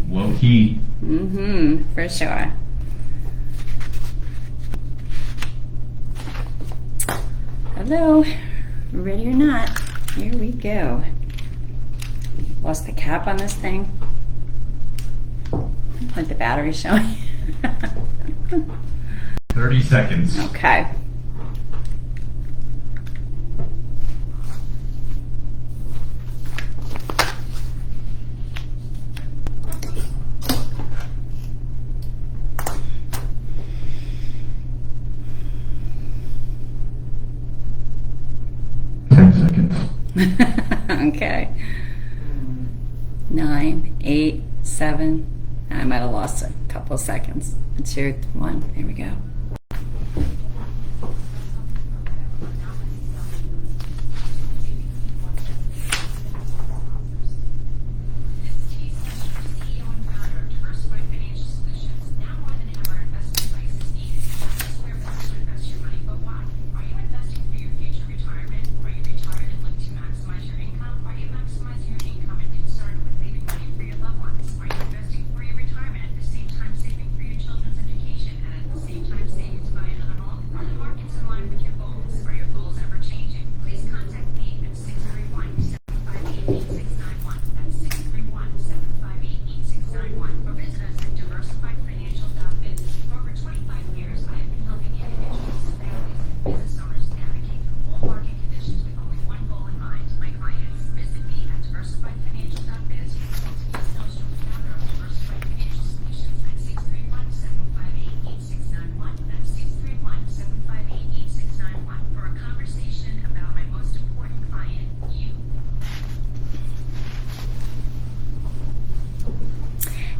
Low key. For sure. Hello, ready or not, here we go. Lost the cap on this thing. Like the battery's showing. 30 seconds. Okay. Okay. 9, 8, 7. I might have lost a couple of seconds. 2, 1. Here we go.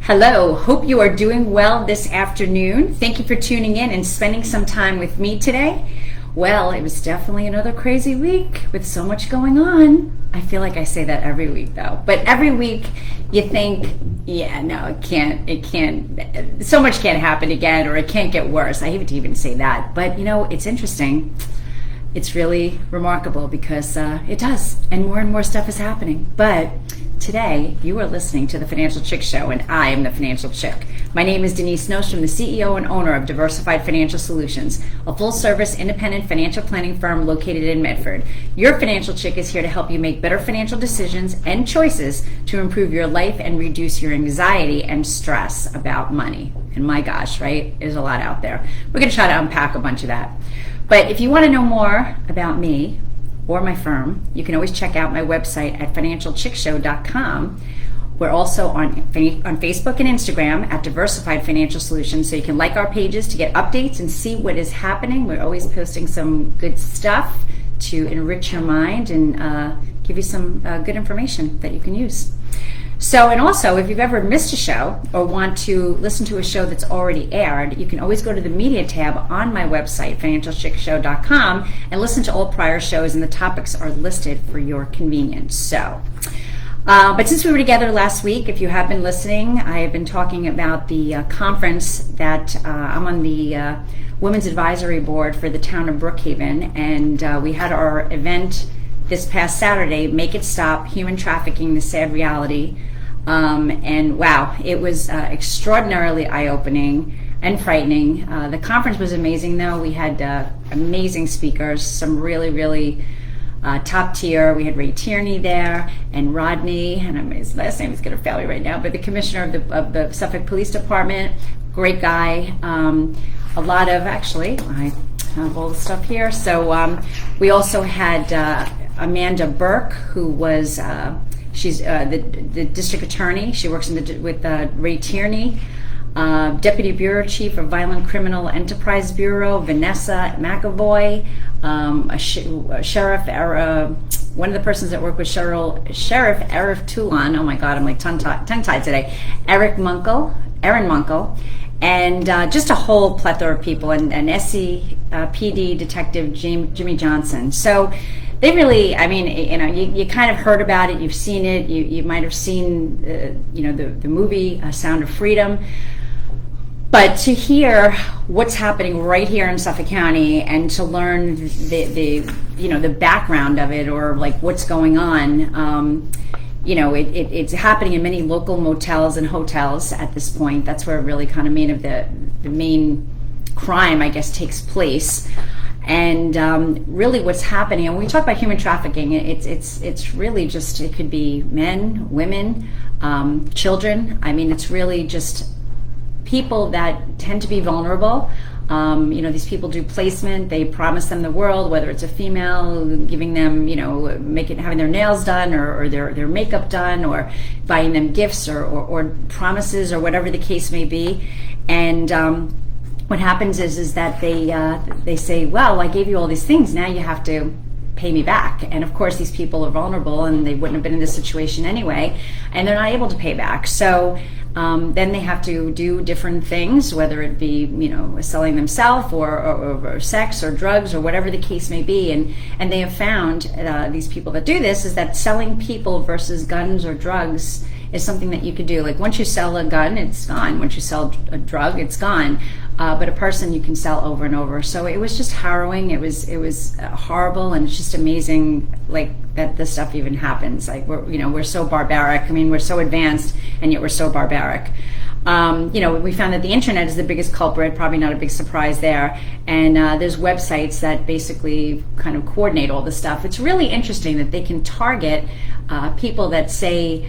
Hello, hope you are doing well this afternoon. Thank you for tuning in and spending some time with me today. Well, it was definitely another crazy week with so much going on. I feel like I say that every week though, but every week you think, yeah, no, it can't, so much can't happen again, or it can't get worse. I hate to even say that, but you know, it's interesting. It's really remarkable because it does, and more stuff is happening. But today, you are listening to The Financial Chick Show, and I am the Financial Chick. My name is Denise Nostrom, the CEO and owner of Diversified Financial Solutions, a full-service independent financial planning firm located in Medford. Your Financial Chick is here to help you make better financial decisions and choices to improve your life and reduce your anxiety and stress about money. And my gosh, right? There's a lot out there. We're going to try to unpack a bunch of that. But if you want to know more about me or my firm, you can always check out my website at financialchickshow.com. We're also on Facebook and Instagram at Diversified Financial Solutions, so you can like our pages to get updates and see what is happening. We're always posting some good stuff to enrich your mind and give you some good information that you can use. So, and also, if you've ever missed a show or want to listen to a show that's already aired, you can always go to the media tab on my website, financialchickshow.com, and listen to all prior shows, and the topics are listed for your convenience. So, but since we were together last week, if you have been listening, I have been talking about the conference that I'm on the Women's Advisory Board for the town of Brookhaven, and we had our event this past Saturday, Make It Stop, Human Trafficking, the Sad Reality. And wow, it was extraordinarily eye-opening and frightening. The conference was amazing though. We had amazing speakers, some really top tier. We had Ray Tierney there and Rodney, and his last name is going to fail me right now, but the commissioner of the Suffolk Police Department, great guy. A lot of, actually, I have all the stuff here. So we also had Amanda Burke, who was she's the district attorney. She works with Ray Tierney. Deputy Bureau Chief of Violent Criminal Enterprise Bureau, Vanessa McAvoy. A sheriff, one of the persons that work with Sheriff Eric Toulon. Oh my God, I'm like tongue-tied today. Erin Munkle. And just a whole plethora of people, and SCPD Detective Jimmy Johnson. So they really, I mean, you know, you kind of heard about it, you've seen it, you might have seen, the movie Sound of Freedom. But to hear what's happening right here in Suffolk County and to learn the background of it, or like what's going on, it's happening in many local motels and hotels at this point. That's where really kind of the main crime, I guess, takes place. And really what's happening, and when we talk about human trafficking, it's really just, it could be men, women, children. I mean, it's really just people that tend to be vulnerable. These people do placement. They promise them the world, whether it's a female, giving them, having their nails done or their makeup done, or buying them gifts or promises or whatever the case may be. And what happens is that they say, well, I gave you all these things, now you have to pay me back. And of course, these people are vulnerable and they wouldn't have been in this situation anyway, and they're not able to pay back. So then they have to do different things, whether it be selling themselves or sex or drugs or whatever the case may be. And they have found, these people that do this, is that selling people versus guns or drugs is something that you could do. Like, once you sell a gun, it's gone. Once you sell a drug, it's gone. But a person you can sell over and over. So it was just harrowing. It was horrible, and it's just amazing, like, that this stuff even happens. Like, we're so barbaric. I mean, we're so advanced, and yet we're so barbaric. We found that the internet is the biggest culprit. Probably not a big surprise there. And there's websites that basically kind of coordinate all this stuff. It's really interesting that they can target people that say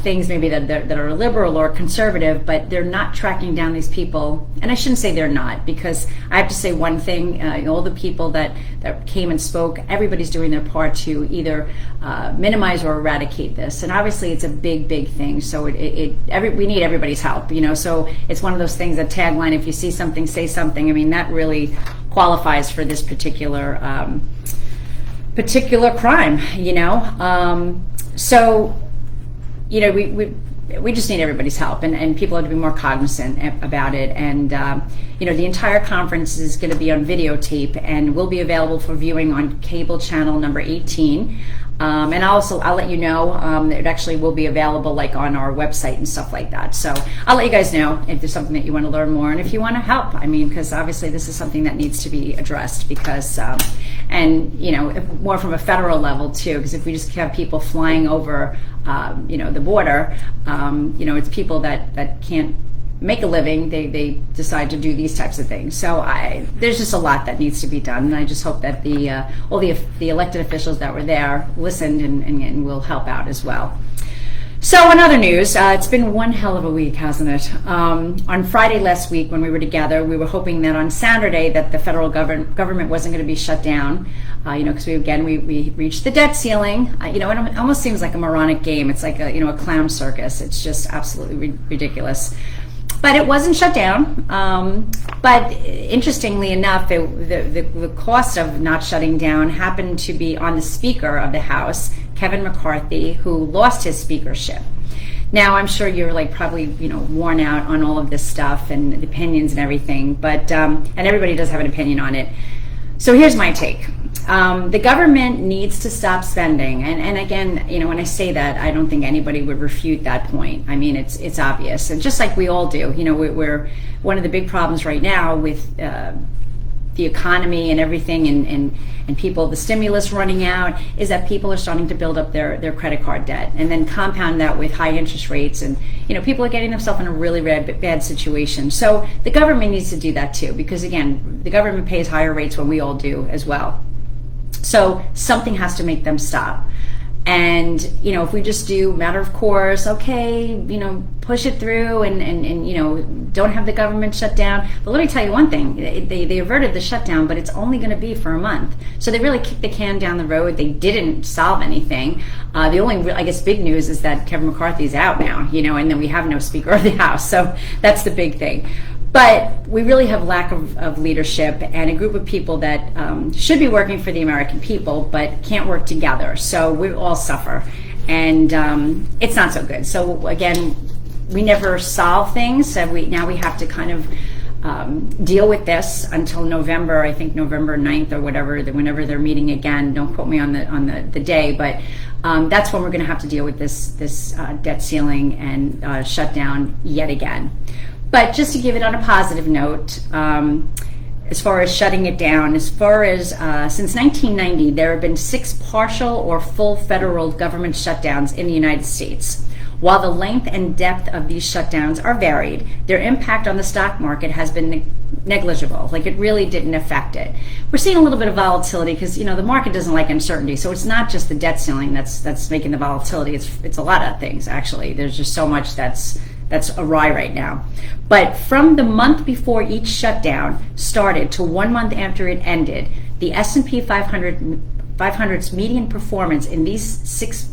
things maybe that are liberal or conservative, but they're not tracking down these people. And I shouldn't say they're not, because I have to say one thing, all the people that came and spoke, everybody's doing their part to either minimize or eradicate this. And obviously it's a big thing, so we need everybody's help, so it's one of those things, that tagline, if you see something, say something. I mean, that really qualifies for this particular crime, so we just need everybody's help, and people have to be more cognizant about it. And the entire conference is going to be on videotape and will be available for viewing on cable channel number 18. And I'll let you know, it actually will be available like on our website and stuff like that. So I'll let you guys know if there's something that you want to learn more, and if you want to help. I mean, because obviously this is something that needs to be addressed, because more from a federal level too, because if we just have people flying over the border, it's people that can't make a living, they decide to do these types of things. So there's just a lot that needs to be done, and I just hope that all the elected officials that were there listened and will help out as well. So in other news, it's been one hell of a week, hasn't it? On Friday last week, when we were together, we were hoping that on Saturday that the federal government wasn't going to be shut down, because we reached the debt ceiling. It almost seems like a moronic game. It's like a clown circus. It's just absolutely ridiculous. But it wasn't shut down. But interestingly enough, the cost of not shutting down happened to be on the Speaker of the House, Kevin McCarthy, who lost his speakership. Now, I'm sure you're probably worn out on all of this stuff and the opinions and everything, but and everybody does have an opinion on it. So here's my take. The government needs to stop spending, and again, when I say that, I don't think anybody would refute that point. I mean, it's obvious, and just like we all do, we're one of the big problems right now with the economy and everything, and people, the stimulus running out, is that people are starting to build up their credit card debt, and then compound that with high interest rates, and people are getting themselves in a really bad situation. So the government needs to do that too, because again, the government pays higher rates when we all do as well. So something has to make them stop. And if we just do matter of course, okay, push it through and don't have the government shut down. But let me tell you one thing, they averted the shutdown, but it's only going to be for a month. So they really kicked the can down the road. They didn't solve anything. The only, I guess, big news is that Kevin McCarthy's out now, and then we have no Speaker of the House. So that's the big thing. But we really have lack of leadership and a group of people that should be working for the American people but can't work together. So we all suffer, and it's not so good. So again, we never solve things. So now we have to kind of deal with this until November. I think November 9th or whatever, whenever they're meeting again. Don't quote me on the day, but that's when we're going to have to deal with this debt ceiling and shut down yet again. But just to give it on a positive note, as far as shutting it down. As far as since 1990, there have been 6 partial or full federal government shutdowns in the United States. While the length and depth of these shutdowns are varied, their impact on the stock market has been negligible. Like, it really didn't affect it. We're seeing a little bit of volatility because, you know, the market doesn't like uncertainty. So it's not just the debt ceiling that's making the volatility. It's a lot of things, actually. There's just so much that's awry right now. But from the month before each shutdown started to 1 month after it ended, the S&P 500's median performance in these six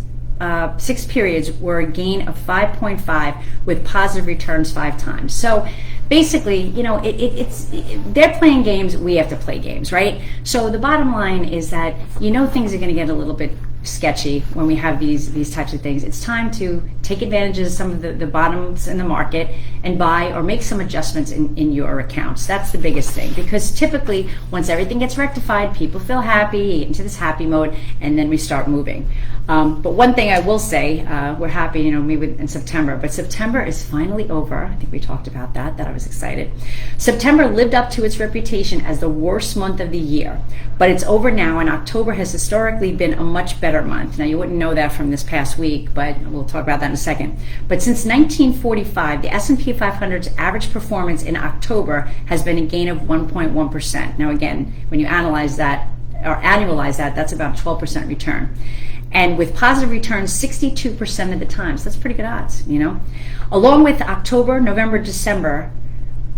periods were a gain of 5.5 with positive returns 5 times. So basically, you know, they're playing games, we have to play games, right? So the bottom line is that, you know, things are going to get a little bit sketchy when we have these types of things. It's time to take advantage of some of the bottoms in the market and buy or make some adjustments in your accounts. That's the biggest thing, because typically once everything gets rectified, people feel happy, into this happy mode, and then we start moving. But one thing I will say, we're happy, you know, maybe in September, but September is finally over. I think we talked about that I was excited. September lived up to its reputation as the worst month of the year, but it's over now, and October has historically been a much better month. Now, you wouldn't know that from this past week, but we'll talk about that in a second. But since 1945, the S&P 500's average performance in October has been a gain of 1.1%. Now, again, when you analyze that or annualize that, that's about 12% return. And with positive returns 62% of the time. So that's pretty good odds, you know. Along with October, November, December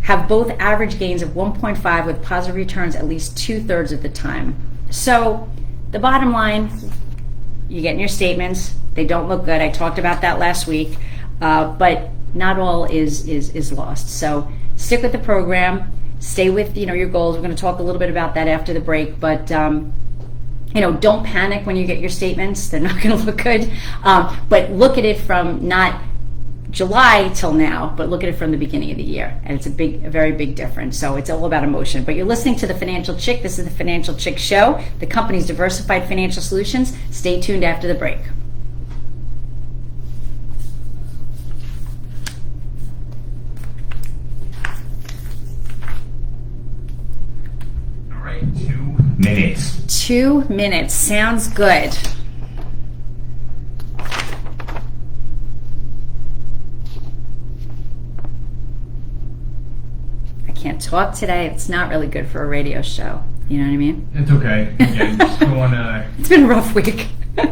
have both average gains of 1.5 with positive returns at least 2/3 of the time. So the bottom line, you get in your statements, they don't look good. I talked about that last week, but not all is lost. So stick with the program, stay with, you know, your goals. We're going to talk a little bit about that after the break, but you know, don't panic when you get your statements. They're not going to look good. But look at it from not July till now, but look at it from the beginning of the year. And it's a very big difference. So it's all about emotion. But you're listening to The Financial Chick. This is The Financial Chick Show, the company's diversified financial solutions. Stay tuned after the break. All right, 2 minutes. 2 minutes. Sounds good. I can't talk today. It's not really good for a radio show. You know what I mean? It's okay. Again, just go on it's been a rough week. I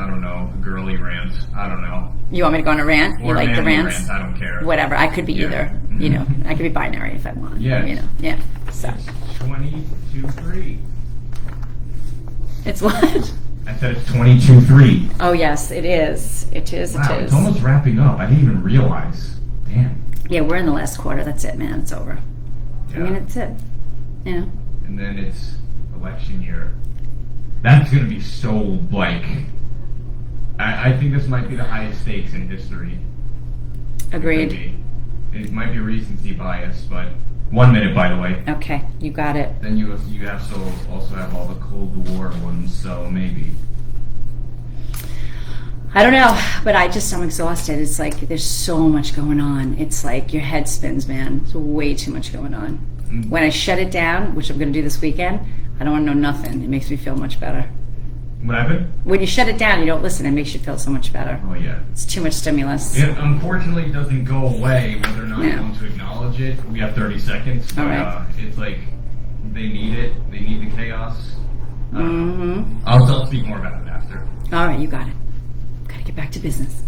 don't know, girly rant. I don't know. You want me to go on a rant? Or You like the rants? Rant, I don't care. Whatever. I could be either. Mm-hmm. You know, I could be binary if I want. Yeah. You know. Yeah. So. 22-3. It's what? I said it's 22-3. Oh yes, it is. It is. Wow, It is. it's almost wrapping up. I didn't even realize. Damn. Yeah, we're in the last quarter. That's it, man. It's over. Yeah. I mean, it's it. You know. And then it's election year. That's going to be so, like, I think this might be the highest stakes in history. Agreed. It might be recency bias, but 1 minute, by the way. Okay, you got it. Then you also have all the Cold War ones, so maybe. I don't know, but I'm exhausted. It's like there's so much going on. It's like your head spins, man. There's way too much going on. Mm-hmm. When I shut it down, which I'm going to do this weekend, I don't want to know nothing. It makes me feel much better. What happened? When you shut it down, you don't listen. It makes you feel so much better. Oh, yeah. It's too much stimulus. It unfortunately doesn't go away when they're not No. going to acknowledge it. We have 30 seconds. But, All right. It's like they need it. They need the chaos. Mm-hmm. I'll speak more about it after. All right, you got it. Got to get back to business.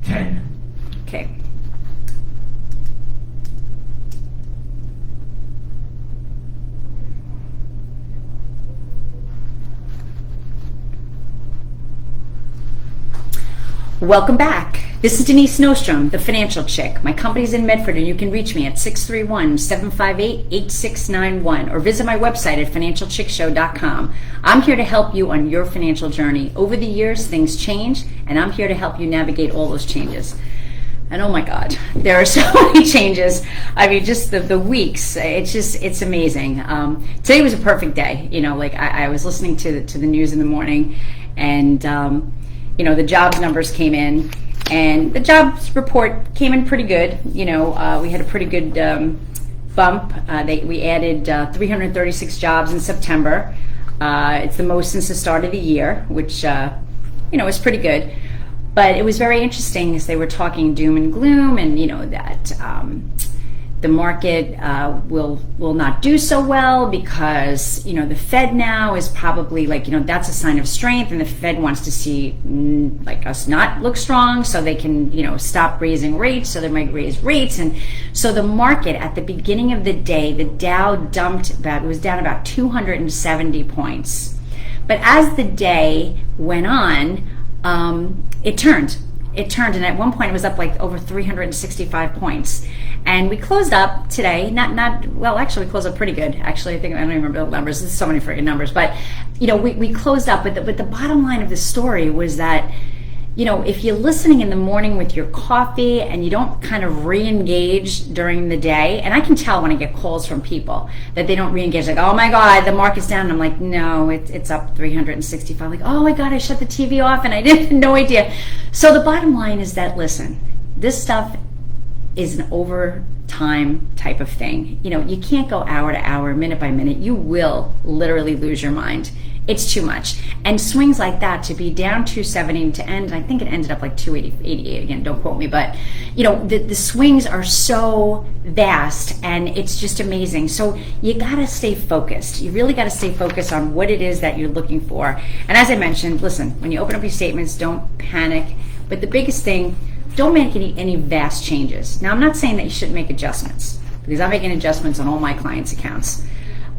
10. Okay. Welcome back. This is Denise Nostrom, the Financial Chick. My company's in Medford, and you can reach me at 631-758-8691 or visit my website at financialchickshow.com. I'm here to help you on your financial journey. Over the years, things change, and I'm here to help you navigate all those changes. And oh my God, there are so many changes. I mean, just the weeks, it's amazing. Today was a perfect day. Like I was listening to the news in the morning, and the jobs numbers came in, and the jobs report came in pretty good. We had a pretty good bump. We added 336 jobs in September. It's the most since the start of the year, which is pretty good. But it was very interesting as they were talking doom and gloom, and that the market will not do so well because the Fed now is probably that's a sign of strength, and the Fed wants to see us not look strong so they can stop raising rates, so they might raise rates. And so the market at the beginning of the day, the Dow was down about 270 points, but as the day went on, it turned, and at one point it was up over 365 points. And we closed up today, actually we closed up pretty good. Actually, I don't even remember the numbers. There's so many freaking numbers, but we closed up. But the bottom line of the story was that if you're listening in the morning with your coffee and you don't kind of re-engage during the day, and I can tell when I get calls from people that they don't re-engage, like, oh my God, the market's down. And I'm like, no, it's up 365. Like, oh my God, I shut the TV off and I didn't, no idea. So the bottom line is that, listen, this stuff is an overtime type of thing. You can't go hour to hour, minute by minute. You will literally lose your mind. It's too much. And swings like that, to be down 270 to end, I think it ended up 288 again, don't quote me, but the swings are so vast and it's just amazing. So you gotta stay focused. You really gotta stay focused on what it is that you're looking for. And as I mentioned, listen, when you open up your statements, don't panic. But the biggest thing, don't make any vast changes. Now, I'm not saying that you shouldn't make adjustments, because I'm making adjustments on all my clients' accounts.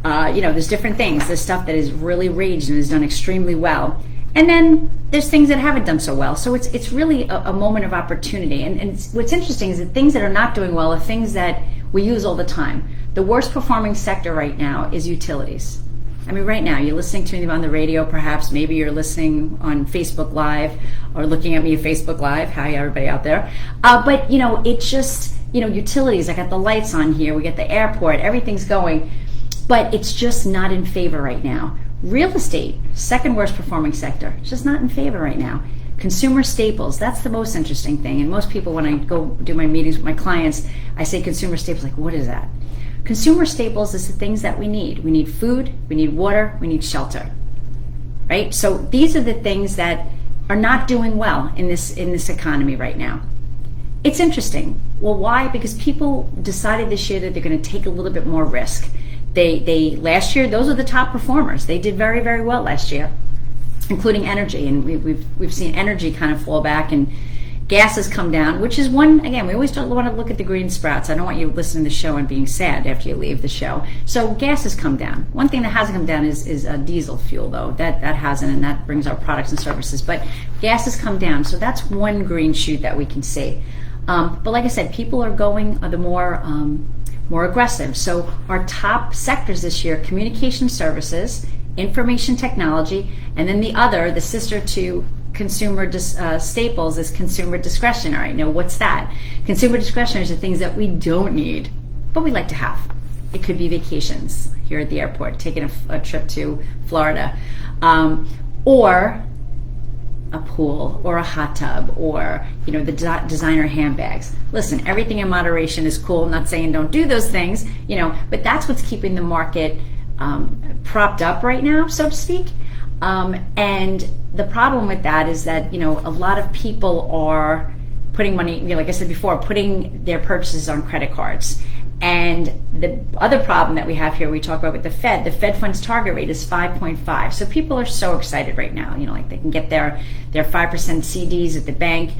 There's different things. There's stuff that is really raged and has done extremely well. And then there's things that haven't done so well. So it's really a moment of opportunity. And what's interesting is that things that are not doing well are things that we use all the time. The worst performing sector right now is utilities. I mean, right now, you're listening to me on the radio, perhaps. Maybe you're listening on Facebook Live or looking at me at Facebook Live. Hi, everybody out there. But, it's just, utilities. I got the lights on here. We got the airport. Everything's going. But it's just not in favor right now. Real estate, second worst performing sector. It's just not in favor right now. Consumer staples, that's the most interesting thing. And most people, when I go do my meetings with my clients, I say consumer staples, like, what is that? Consumer staples is the things that we need. We need food, we need water, we need shelter, right? So these are the things that are not doing well in this economy right now. It's interesting. Well, why? Because people decided this year that they're going to take a little bit more risk. They last year, those are the top performers. They did very, very well last year, including energy, and we've seen energy kind of fall back, and gas has come down, which is one, again, we always don't want to look at the green sprouts. I don't want you listening to the show and being sad after you leave the show. So gas has come down. One thing that hasn't come down is diesel fuel, though. That hasn't, and that brings our products and services. But gas has come down, so that's one green shoot that we can see. But like I said, people are going the more aggressive. So our top sectors this year: communication services, information technology, and then the sister to consumer staples is consumer discretionary. Now, what's that? Consumer discretionary is the things that we don't need, but we like to have. It could be vacations here at the airport, taking a trip to Florida, or a pool, or a hot tub, or the designer handbags. Listen, everything in moderation is cool. I'm not saying don't do those things, but that's what's keeping the market propped up right now, so to speak. And the problem with that is that a lot of people are putting money, like I said before, putting their purchases on credit cards. And the other problem that we have here, we talk about with the Fed funds target rate is 5.5. So people are so excited right now, like they can get their 5% CDs at the bank.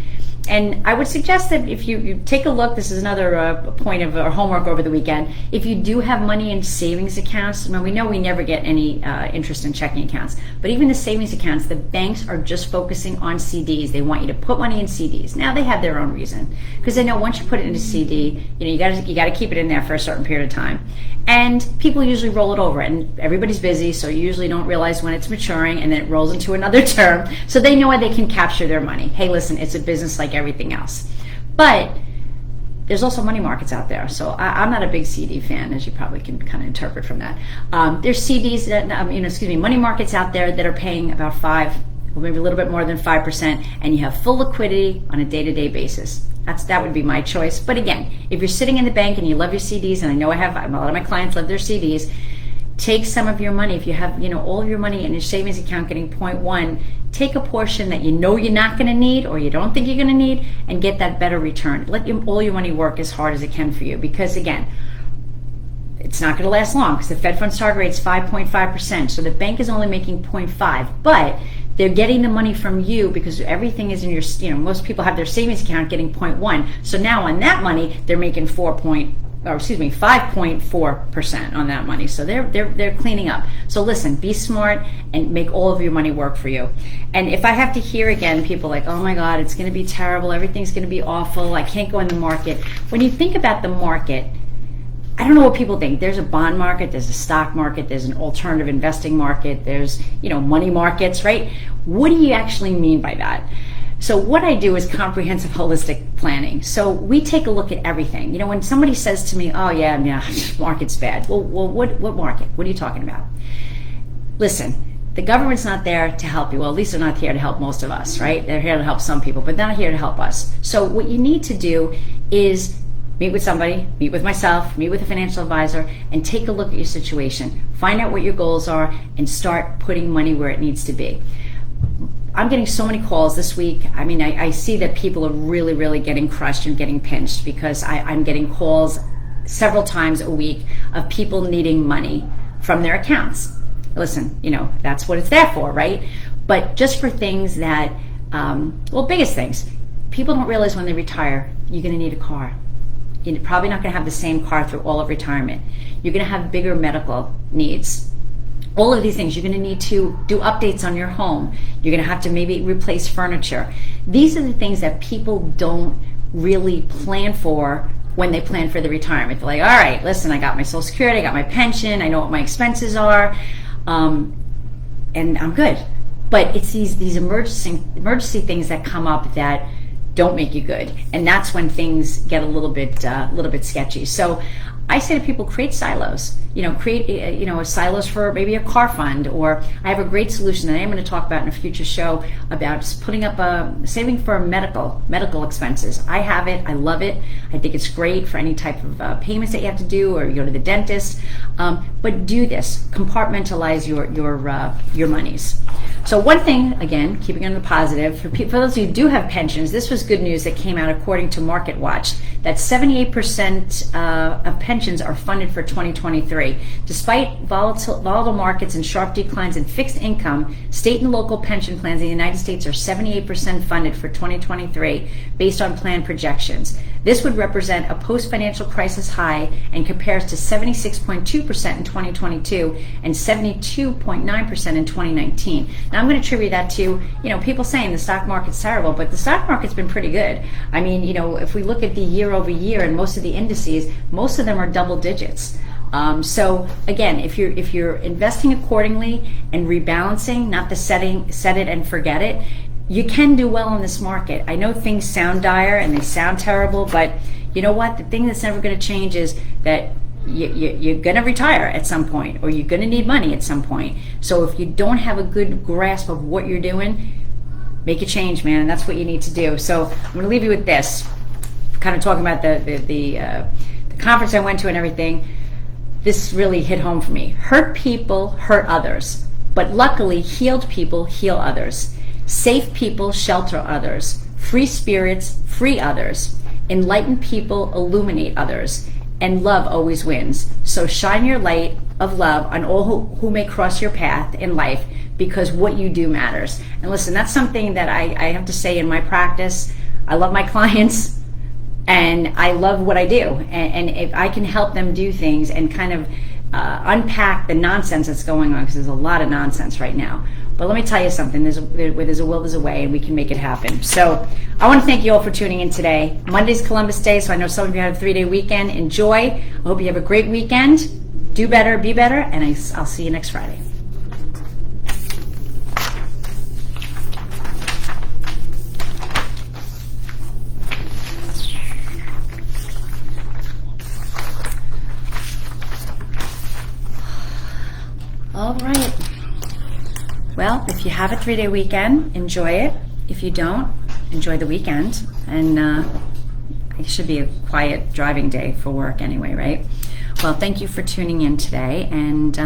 And I would suggest that if you take a look, this is another point of our homework over the weekend. If you do have money in savings accounts, we know we never get any interest in checking accounts, but even the savings accounts, the banks are just focusing on CDs. They want you to put money in CDs. Now they have their own reason, because they know once you put it in a CD, you got to keep it in there for a certain period of time. And people usually roll it over, and everybody's busy, so you usually don't realize when it's maturing, and then it rolls into another term. So they know why they can capture their money. Hey, listen, it's a business like everything else. But there's also money markets out there. So I'm not a big CD fan, as you probably can kind of interpret from that. There's CDs that, money markets out there that are paying about 5, or maybe a little bit more than 5%, and you have full liquidity on a day-to-day basis. That would be my choice. But again, if you're sitting in the bank and you love your CDs, and I know a lot of my clients love their CDs, take some of your money. If you have, all of your money in your savings account getting 0.1, take a portion that you know you're not going to need or you don't think you're going to need and get that better return. Let all your money work as hard as it can for you, because again, it's not going to last long, because the Fed funds target rate is 5.5%. So the bank is only making 0.5, but they're getting the money from you because everything is in your, most people have their savings account getting 0.1. So now on that money, they're making 5.4% on that money. So they're cleaning up. So listen, be smart and make all of your money work for you. And if I have to hear again, people like, oh my God, it's going to be terrible. Everything's going to be awful. I can't go in the market. When you think about the market, I don't know what people think. There's a bond market, there's a stock market, there's an alternative investing market, there's, money markets, right? What do you actually mean by that? So what I do is comprehensive holistic planning. So we take a look at everything. When somebody says to me, oh yeah, market's bad. Well, what market? What are you talking about? Listen, the government's not there to help you. Well, at least they're not here to help most of us, right? They're here to help some people, but they're not here to help us. So what you need to do is meet with somebody, meet with myself, meet with a financial advisor, and take a look at your situation. Find out what your goals are and start putting money where it needs to be. I'm getting so many calls this week. I see that people are really, really getting crushed and getting pinched, because I'm getting calls several times a week of people needing money from their accounts. Listen, that's what it's there for, right? But just for things that, biggest things. People don't realize when they retire, you're going to need a car. You're probably not going to have the same car through all of retirement. You're going to have bigger medical needs. All of these things, you're going to need to do updates on your home. You're going to have to maybe replace furniture. These are the things that people don't really plan for when they plan for the retirement. They're like, all right, listen, I got my Social Security, I got my pension, I know what my expenses are, and I'm good. But it's these emergency things that come up that don't make you good, and that's when things get a little bit sketchy. So I say to people, create silos. Create silos for maybe a car fund, or I have a great solution that I am going to talk about in a future show about just putting up saving for medical expenses. I have it. I love it. I think it's great for any type of payments that you have to do, or you go to the dentist. But do this. Compartmentalize your monies. So one thing, again, keeping on the positive, for those who do have pensions, this was good news that came out according to Market Watch, that 78% of pensions are funded for 2023. Despite volatile markets and sharp declines in fixed income, state and local pension plans in the United States are 78% funded for 2023 based on plan projections. This would represent a post-financial crisis high and compares to 76.2% in 2022 and 72.9% in 2019. Now I'm going to attribute that to, people saying the stock market's terrible, but the stock market's been pretty good. If we look at the year over year and most of the indices, most of them are double digits. So again, if you're investing accordingly and rebalancing, not the set it and forget it, you can do well in this market. I know things sound dire and they sound terrible, but you know what? The thing that's never going to change is that you're going to retire at some point, or you're going to need money at some point. So if you don't have a good grasp of what you're doing, make a change, man. And that's what you need to do. So I'm going to leave you with this, kind of talking about the conference I went to and everything. This really hit home for me. Hurt people hurt others, but luckily healed people heal others. Safe people shelter others. Free spirits free others. Enlightened people illuminate others. And love always wins. So shine your light of love on all who may cross your path in life, because what you do matters. And listen, that's something that I have to say in my practice. I love my clients and I love what I do. And if I can help them do things and kind of unpack the nonsense that's going on, because there's a lot of nonsense right now. But let me tell you something, where there's a will, there's a way, and we can make it happen. So I want to thank you all for tuning in today. Monday's Columbus Day, so I know some of you have a 3-day weekend. Enjoy. I hope you have a great weekend. Do better, be better, and I'll see you next Friday. All right. Well, if you have a 3-day weekend, enjoy it. If you don't, enjoy the weekend. And it should be a quiet driving day for work anyway, right? Well, thank you for tuning in today. And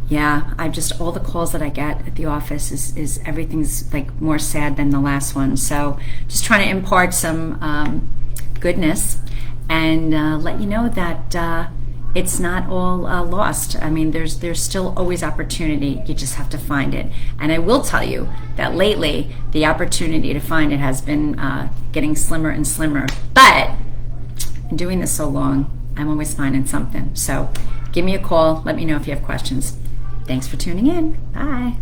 yeah, all the calls that I get at the office is everything's like more sad than the last one. So just trying to impart some goodness and let you know that it's not all lost. I mean, there's still always opportunity. You just have to find it. And I will tell you that lately, the opportunity to find it has been getting slimmer and slimmer. But in doing this so long, I'm always finding something. So give me a call. Let me know if you have questions. Thanks for tuning in. Bye.